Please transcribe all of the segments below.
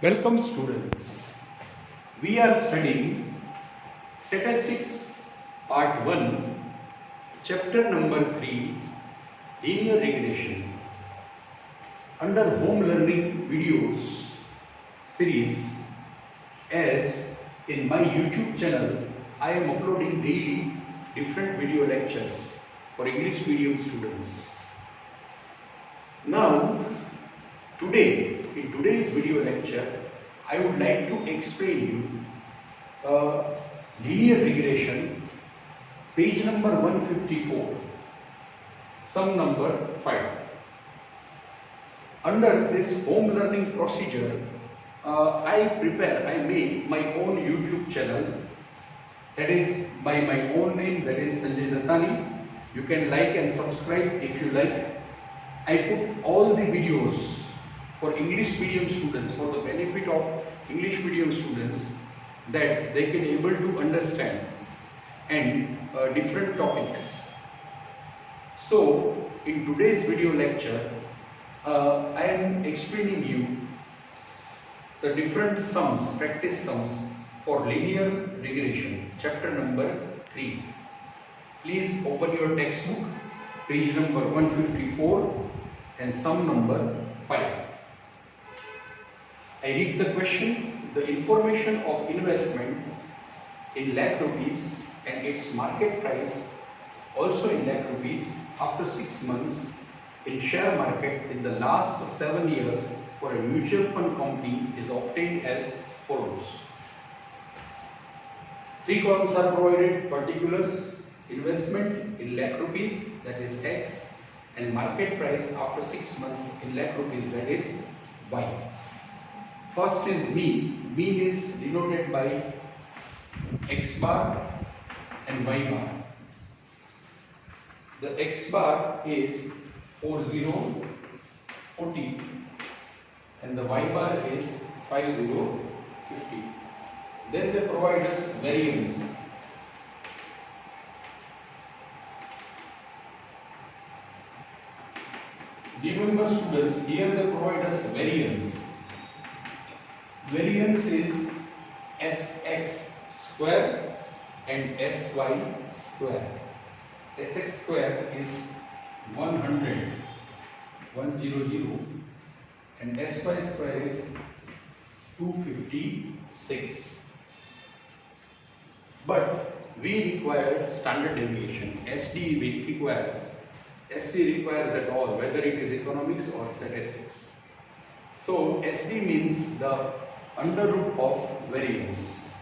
Welcome students. We are studying Statistics Part 1, Chapter number 3, Linear Regression. Under Home Learning Videos series, as in my YouTube channel, I am uploading daily different video lectures for English medium students. Now, in today's video lecture, I would like to explain you linear regression, page number 154, sum number 5. Under this home learning procedure, I make my own YouTube channel, that is by my own name, that is Sanjay Dattani. You can like and subscribe if you like. I put all the videos for English medium students, for the benefit of English medium students, that they can able to understand and different topics. So in today's video lecture, I am explaining you the different sums, practice sums for linear regression, chapter number 3. Please open your textbook, page number 154 and sum number 5. I read the question. The information of investment in lakh rupees and its market price also in lakh rupees after 6 months in share market in the last 7 years for a mutual fund company is obtained as follows. 3 columns are provided: particulars, investment in lakh rupees, that is X, and market price after 6 months in lakh rupees, that is Y. First is mean. Mean is denoted by X bar and Y bar. The X bar is 40, 40 and the Y bar is 50, 50. Then they provide us variance. Remember students, here they provide us variance. Variance is Sx square and Sy square. Sx square is 100, 100, and Sy square is 256. But we require standard deviation. SD requires at all, whether it is economics or statistics. So SD means the under root of variance.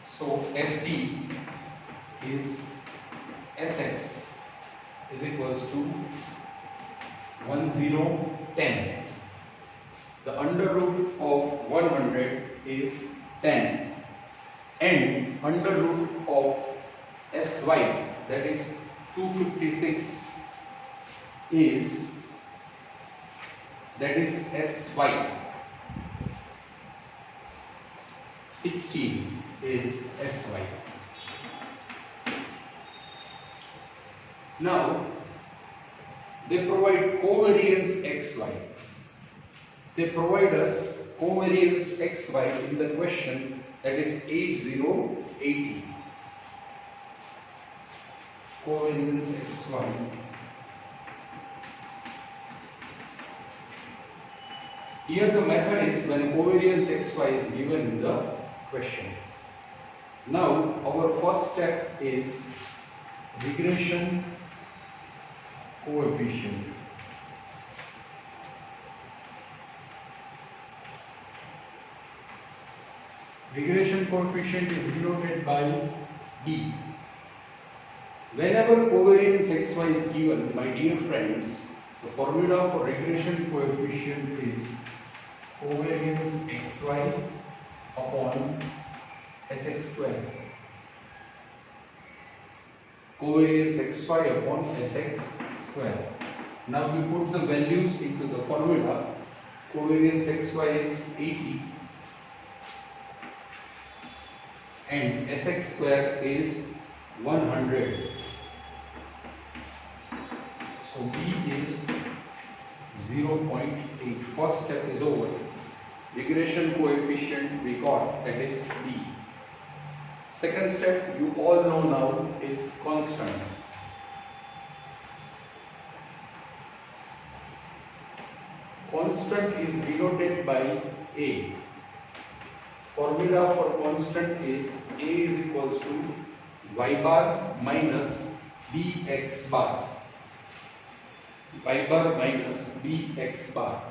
So SD is Sx is equals to 1010. The under root of 100 is 10, and under root of Sy, that is 256, is Sy. 16 is Sy. Now they provide covariance xy. They provide us covariance xy in the question, that is 8080. Covariance xy. Here the method is when covariance xy is given in the question. Now our first step is regression coefficient. Regression coefficient is denoted by D. Whenever covariance xy is given, my dear friends, the formula for regression coefficient is covariance xy upon Sx square. Covariance xy upon Sx square. Now we put the values into the formula. Covariance xy is 80 and Sx square is 100. So B is 0.8. First step is over. regression coefficient we got, that is B. Second step you all know now is constant. Constant is denoted by A. Formula for constant is A is equals to y bar minus bx bar. Y bar minus bx bar.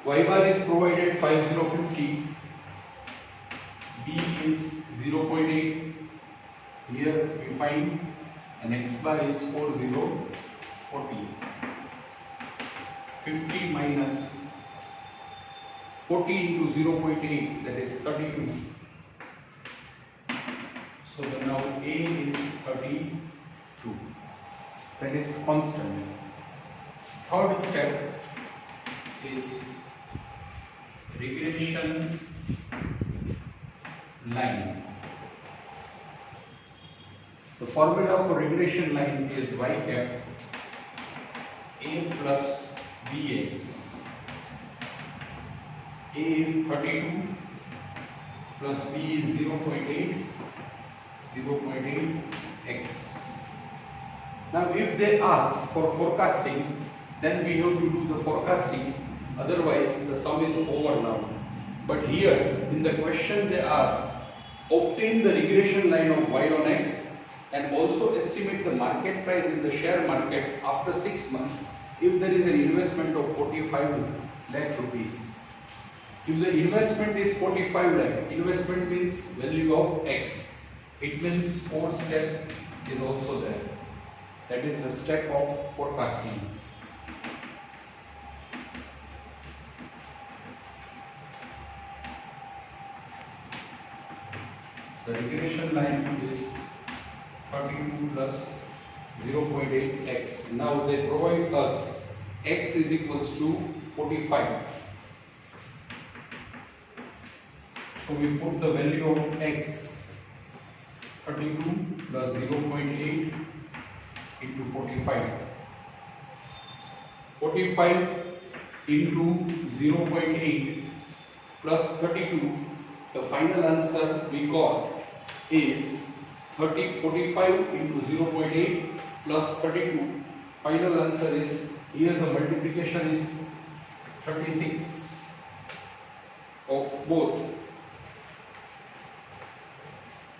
Y bar is provided 5050, B is 0.8, here we find, and x bar is 4040. 50 minus 40 into 0.8, that is 32. So now A is 32. That is constant. Third step is regression line. The formula for regression line is y cap A plus bx. A is 32 plus B is 0.8 x. Now if they ask for forecasting, then we have to do the forecasting, otherwise the sum is over now. But here in the question they ask, obtain the regression line of y on x and also estimate the market price in the share market after 6 months if there is an investment of 45 lakh rupees. If the investment is 45 lakh, investment means value of x. It means fourth step is also there. That is the step of forecasting. The regression line is 32 plus 0.8x. Now they provide us x is equals to 45. So we put the value of x, 32 plus 0.8 into 45. 45 into 0.8 plus 32, the final answer we got is 45 into 0.8 plus 32. Final answer is, here the multiplication is 36 of both.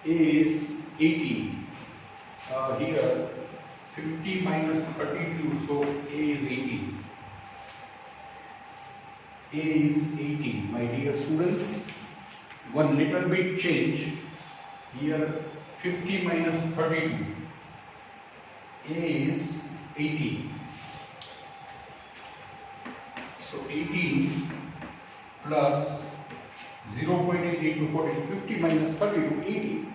A is 18. Here 50 minus 32, so A is 18. A is 18, my dear students. One little bit change. Here 50 minus 32. A is 18. So 18 plus 0.8 into 40, 50 minus 32, 18.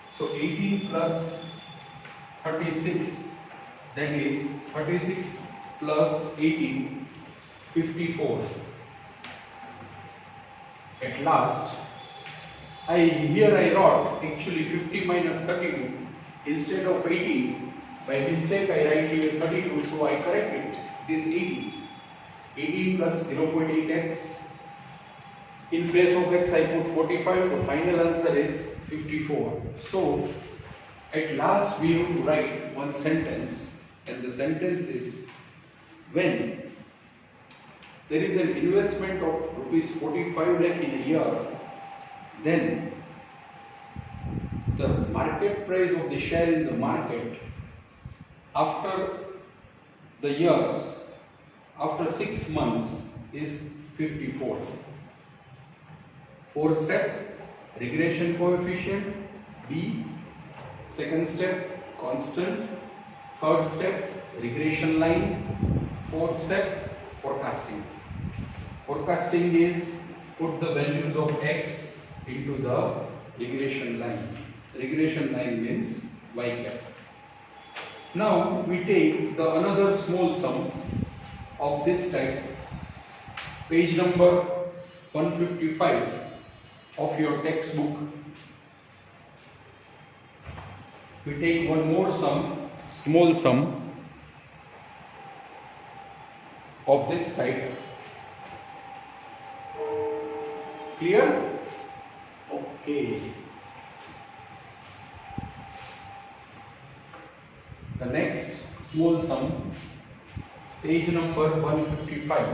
So 18 plus 36, that is 36 plus 18, 54. At last, here I wrote actually 50 minus 32 instead of 18. By mistake I write here 32, so I correct it. It is 18. 18 plus 0.8x. In place of x I put 45. The final answer is 54. So at last we have to write one sentence, and the sentence is, when there is an investment of rupees 45 lakh in a year, then the market price of the share in the market after the years, after 6 months, is 54. Fourth step, regression coefficient B. Second step, constant. Third step, regression line. Fourth step, forecasting. Forecasting is put the values of x into the regression line. Regression line means y cap. Now we take the another small sum of this type, page number 155 of your textbook. We take one more sum, small sum of this type. Clear? Okay. The next small sum, page number 155.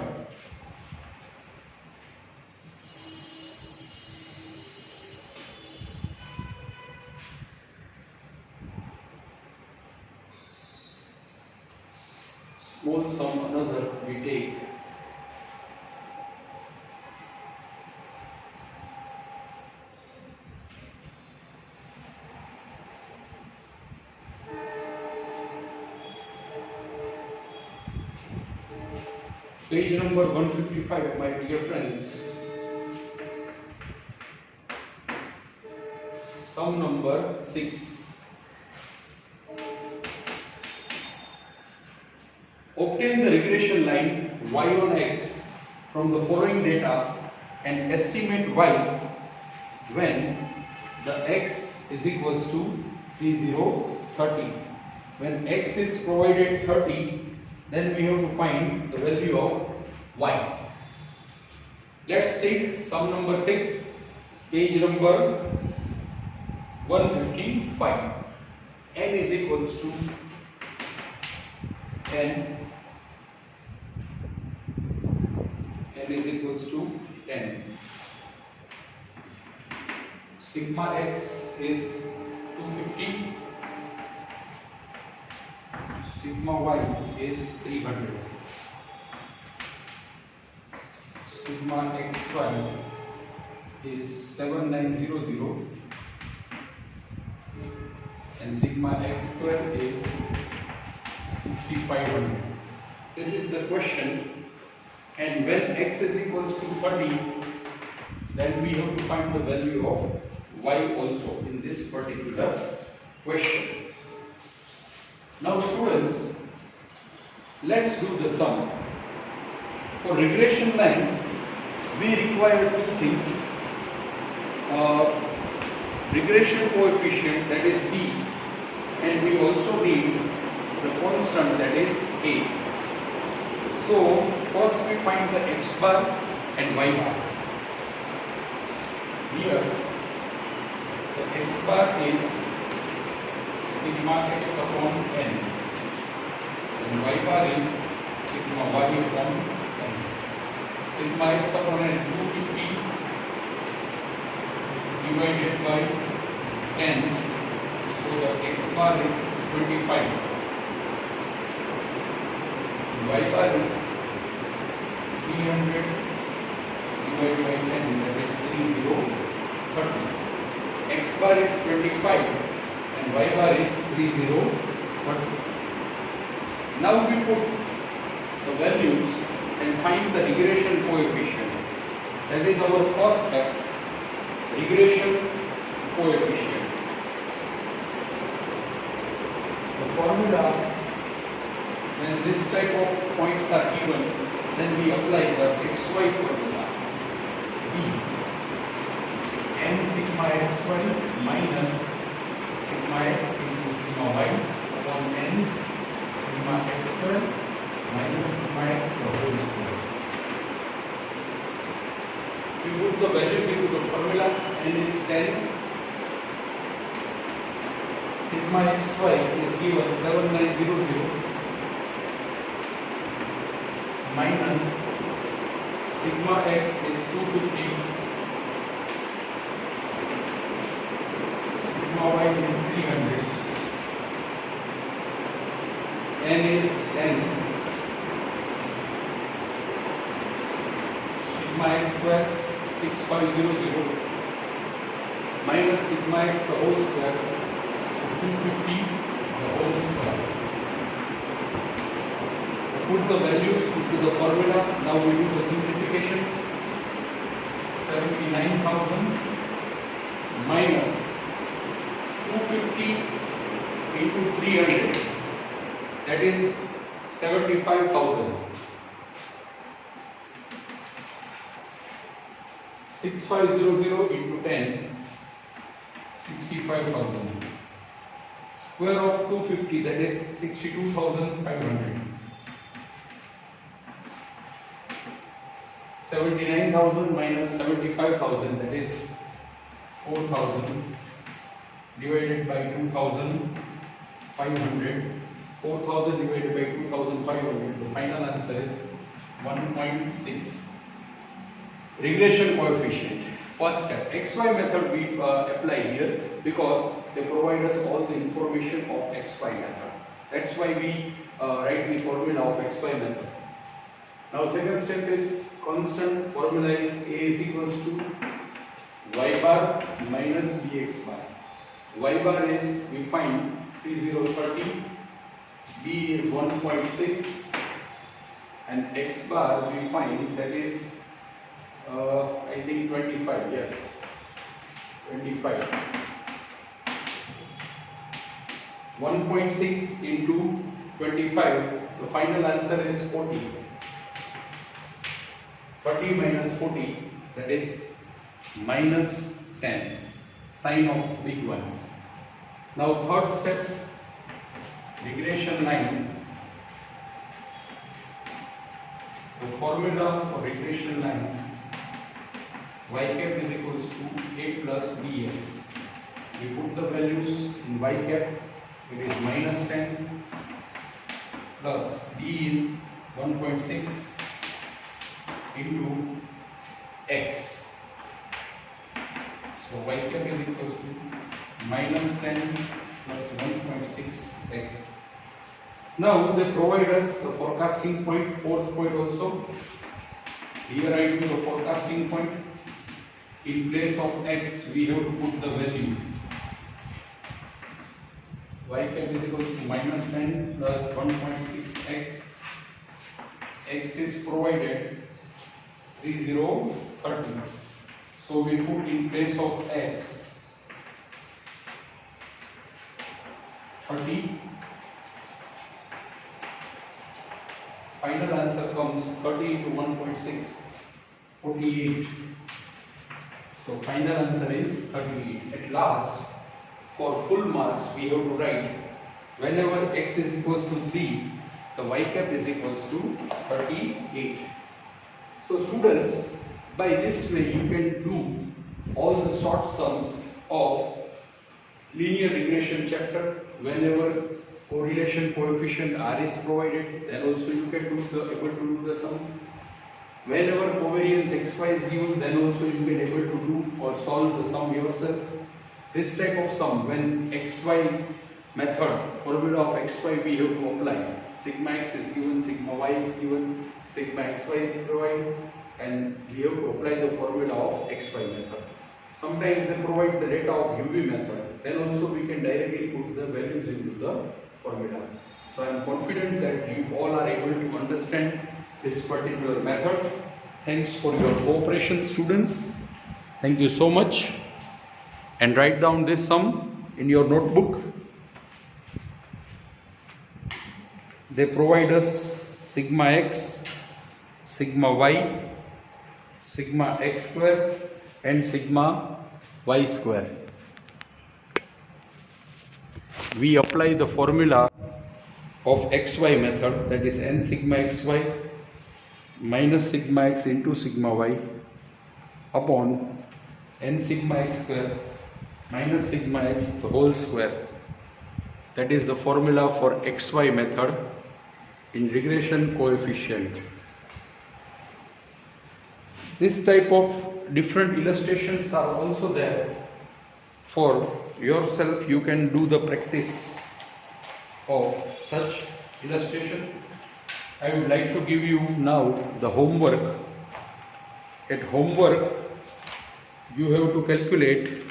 Small sum another we take page number 155, my dear friends. Sum number 6. Obtain the regression line y on x from the following data and estimate y when the x is equals to 30, 30. When x is provided 30, then we have to find the value of y. Let's take sum number 6, page number 155. N is equals to n is equals to 10. Sigma x is 250. Sigma y is 300. Sigma xy is 7900 and sigma x square is 6500. This is the question, and when x is equals to 30, then we have to find the value of y also in this particular question. Now students, let's do the sum. For regression line, we require two things. Regression coefficient, that is b, and we also need the constant, that is a. So first we find the x bar and y bar. Here the x bar is sigma x upon n and y bar is sigma y upon n. Sigma x upon n 250 divided by n, so the x bar is 25. Y bar is 300 divided by 10, that is 30. X bar is 25 and y bar is 30. Now we put the values and find the regression coefficient. That is our first step, regression coefficient. The formula, when this type of points are given, then we apply the xy formula. B n sigma xy minus sigma x into sigma y upon n sigma x square minus sigma x the whole square. We put the values into the formula. N is 10. Sigma xy is given 7900 minus sigma x is 250, sigma y is 300, n is 10, sigma x square 6500 minus sigma x the whole square, so 250 the whole square. Put the values into the formula. Now we do the simplification. 79,000 minus 250 into 300, that is 75,000. 6500 into 10, 65,000. Square of 250, that is 62,500. 79,000 minus 75,000, that is 4,000 divided by 2,500. 4,000 divided by 2,500, the final answer is 1.6. Regression coefficient. First step, XY method we apply here because they provide us all the information of XY method. That's why we write the formula of XY method. Now second step is constant. Formula is A is equals to Y bar minus BX bar. Y bar is, we find 3030, B is 1.6, and X bar we find that is I think 25, yes, 25. 1.6 into 25, the final answer is 40. 30 minus 40, that is minus 10, sign of big one. Now third step, regression line. The formula for regression line, y cap is equals to a plus bx. We put the values in y cap, it is minus 10 plus b is 1.6 into x. So y cap is equals to minus 10 plus 1.6x. Now they provide us the forecasting point, fourth point also. Here I do the forecasting point. In place of x, we have to put the value. Y cap is equals to minus 10 plus 1.6x. X is provided 3030. So we put in place of x 30. Final answer comes 30 into 1.6, 48. So final answer is 38. At last, for full marks, we have to write whenever x is equals to 3, the y cap is equals to 38. So students, by this way you can do all the short sums of linear regression chapter. Whenever correlation coefficient R is provided, then also you can able to do the sum. Whenever covariance xy is given, then also you can able to do or solve the sum yourself. This type of sum, when xy method, formula of xy we have to apply. Sigma x is given, sigma y is given, sigma xy is provided, and we have to apply the formula of xy method. Sometimes they provide the data of UV method, then also we can directly put the values into the formula. So I am confident that you all are able to understand this particular method. Thanks for your cooperation, students. Thank you so much. And write down this sum in your notebook. They provide us sigma x, sigma y, sigma x square, and sigma y square. We apply the formula of xy method, that is n sigma xy minus sigma x into sigma y upon n sigma x square minus sigma x the whole square. That is the formula for xy method in regression coefficient. This type of different illustrations are also there. For yourself, you can do the practice of such illustration. I would like to give you now the homework. At homework, you have to calculate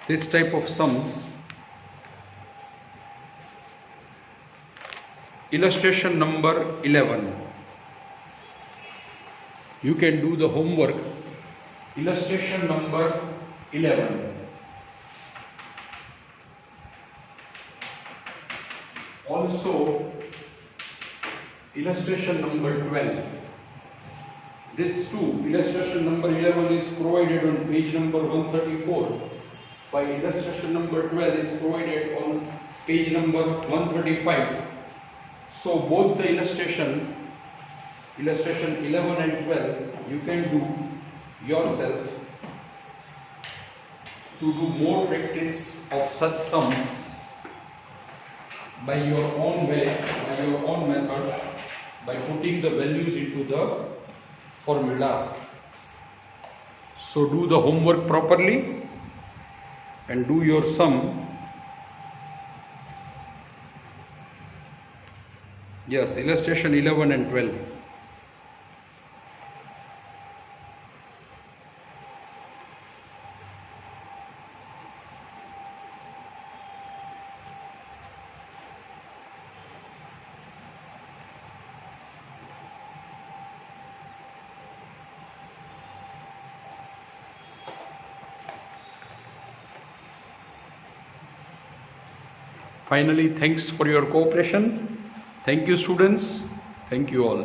this type of sums. Illustration number 11. You can do the homework. Illustration number 11. Also, illustration number 12. This too, illustration number 11 is provided on page number 134, while illustration number 12 is provided on page number 135. So both the illustration illustration 11 and 12 you can do yourself to do more practice of such sums by your own way, by your own method, by putting the values into the formula. So do the homework properly and do your sum. Yes, illustration 11 and 12. Finally, thanks for your cooperation. Thank you, students. Thank you all.